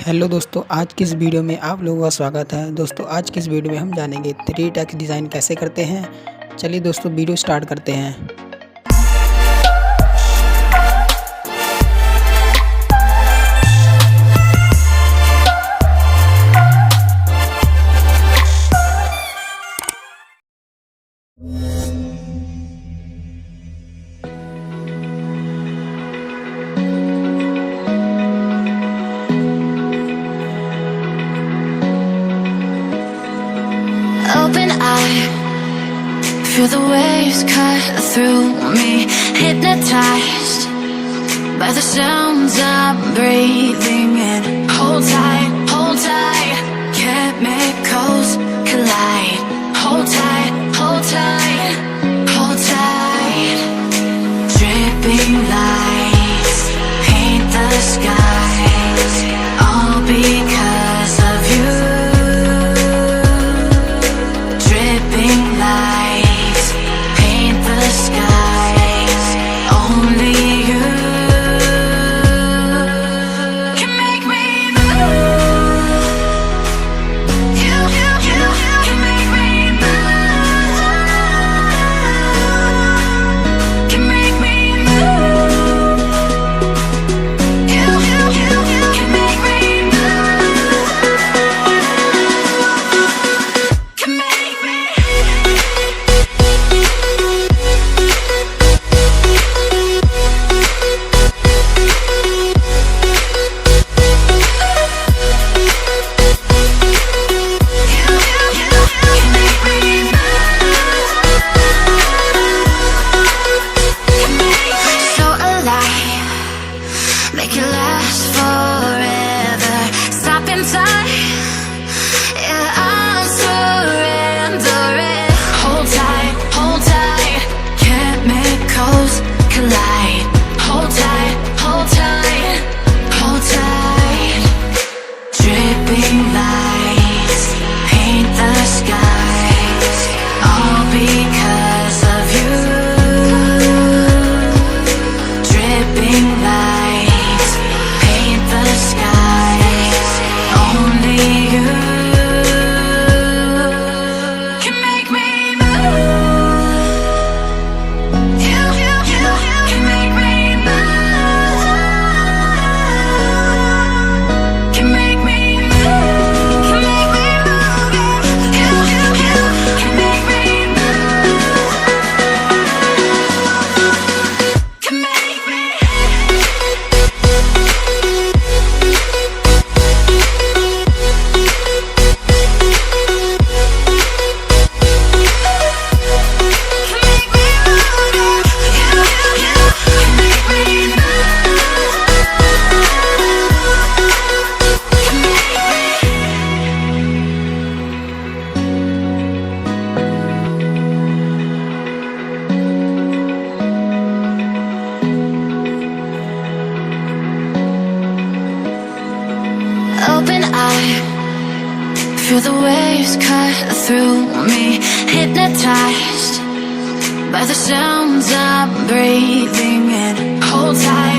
Hello दोस्तों, आज की इस वीडियो में आप लोगों का स्वागत है। दोस्तों आज की इस वीडियो में हम जानेंगे 3 टेक्स्ट डिज़ाइन कैसे करते हैं। चलिए दोस्तों वीडियो स्टार्ट करते हैं। Open eye, feel the waves cut through me, hypnotized by the sounds I'm breathing in. Hold tight, chemicals collide. Hold tight, hold tight. Dripping lights paint the skies, all because of you. Lights paint the skies. Only you can make me move. You can make me move. Can make me move. You can make me move. Can make me. Make it last forever. Stop in time. Yeah, I'm surrendering. Hold tight. Chemicals collide. Hold tight. Dripping lights paint the skies, all because of you. Dripping lights paint the skies. Only you can make me move. You can make me move. Can make me move. Can make me move. You can make me move. Can make me. Open eye, feel the waves cut through me, hypnotized by the sounds I'm breathing in. Hold tight.